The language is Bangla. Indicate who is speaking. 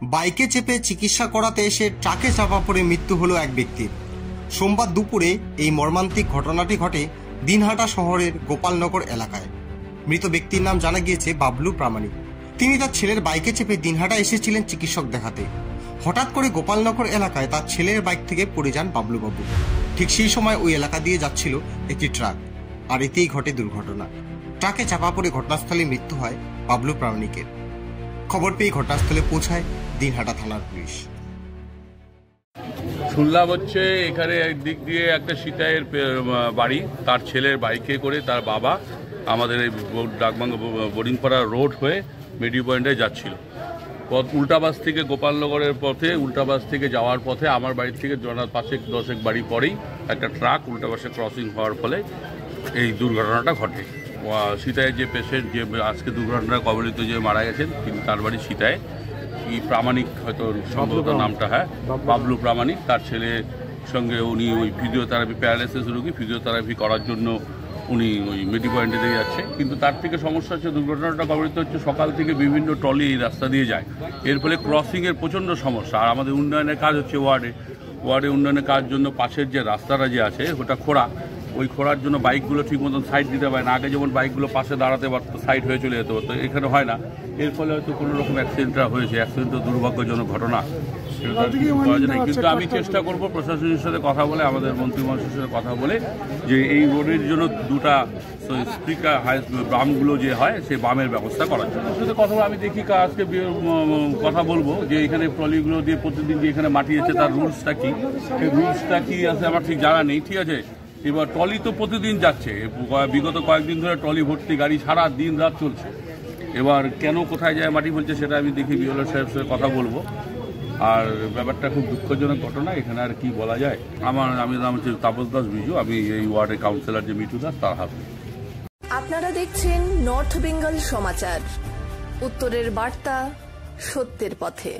Speaker 1: বাইকে চেপে চিকিৎসা করাতে এসে ট্রাকে চাপা পড়ে মৃত্যু হলো এক ব্যক্তির। সোমবার দুপুরে এই মর্মান্তিক ঘটনাটি ঘটে দিনহাটা শহরের গোপালনগর এলাকায়। মৃত ব্যক্তির নাম জানা গিয়েছে বাবলু প্রামাণিক। তিনি তার ছেলের বাইকে চেপে দিনহাটা এসেছিলেন চিকিৎসক দেখাতে। হঠাৎ করে গোপালনগর এলাকায় তার ছেলের বাইক থেকে পড়ে যান বাবলুবাবু। ঠিক সেই সময় ওই এলাকা দিয়ে যাচ্ছিল একটি ট্রাক, আর এতেই ঘটে দুর্ঘটনা। ট্রাকে চাপা পড়ে ঘটনাস্থলে মৃত্যু হয় বাবলু প্রামাণিকের। খবর পেয়ে ঘটনাস্থলে পৌঁছায় দিনহাটা থানার পুলিশ।
Speaker 2: শুনলাম হচ্ছে এখানে একদিক দিয়ে একটা সিতাইয়ের বাড়ি, তার ছেলের বাইকে করে তার বাবা আমাদের এই ডাকবাংলা বোরিংপাড়া রোড হয়ে মেডিও পয়েন্টে যাচ্ছিল। উল্টাবাস থেকে গোপালনগরের পথে, উল্টাবাস থেকে যাওয়ার পথে আমার বাড়ির থেকে পাশে 10 বাড়ি পরেই একটা ট্রাক উল্টাবাসে ক্রসিং হওয়ার ফলে এই দুর্ঘটনাটা ঘটে। সিতাইয়ের যে পেশেন্ট, যে আজকে দুর্ঘটনা কবলিত যে মারা গেছেন, তিনি তার বাড়ি সিতায়, কি প্রামাণিক হয়তো সম্ভবত নামটা, হ্যাঁ বাবলু প্রামাণিক। তার ছেলের সঙ্গে উনি ওই ফিজিওথেরাপি, প্যারালাইসিস রোগী, ফিজিওথেরাপি করার জন্য উনি ওই মেডি পয়েন্টে দিয়ে যাচ্ছে। কিন্তু তার থেকে সমস্যা হচ্ছে, দুর্ঘটনাটা কবলিত হচ্ছে সকাল থেকে বিভিন্ন ট্রলি এই রাস্তা দিয়ে যায়, এর ফলে ক্রসিংয়ের প্রচণ্ড সমস্যা। আর আমাদের উন্নয়নের কাজ হচ্ছে ওয়ার্ডে উন্নয়নের কাজ জন্য পাশের যে রাস্তাটা যে আছে ওটা খোঁড়া, ওই খোঁড়ার জন্য বাইকগুলো ঠিক মতন সাইড দিতে পারে না। আগে যেমন বাইকগুলো পাশে দাঁড়াতে পারতো, সাইড হয়ে চলে যেতে পারতো, এখানে হয় না। এর ফলে হয়তো কোনো রকম অ্যাক্সিডেন্টটা হয়েছে। অ্যাক্সিডেন্টও দুর্ভাগ্যজনক ঘটনা, কিন্তু আমি চেষ্টা করব প্রশাসনের সাথে কথা বলে, আমাদের মন্ত্রী মহাশয়ের সাথে কথা বলে, যে এই রোডের জন্য দুটা স্পিকার বামগুলো যে হয় সেই বামের ব্যবস্থা করার জন্য সাথে কথা বলে আমি দেখি আজকে কথা বলবো যে এখানে ট্রলিগুলো দিয়ে প্রতিদিন যে এখানে মাটি আছে তার রুলসটা কি, সেই রুলসটা কি আছে আমার ঠিক জানা নেই। ঠিক আছে, এবার ট্রলি তো প্রতিদিন যাচ্ছে, বিগত কয়েকদিন ধরে ট্রলি ভর্তি গাড়ি সারা দিন রাত চলছে। এবার কেন কোথায় যায় মাটি বলছে সেটা আমি দেখি বিএলও সাহেবের সাথে কথা বলবো। আর ব্যাপারটা খুব দুঃখজনক ঘটনা, এখানে আর কি বলা যায়। আমি নাম হচ্ছে তাপস দাস বিজু, আমি এই ওয়ার্ডের কাউন্সিলর যে মিঠু দাস তার হাতে।
Speaker 3: আপনারা দেখছেন নর্থ বেঙ্গল সমাচার, উত্তরের বার্তা, সত্যের পথে।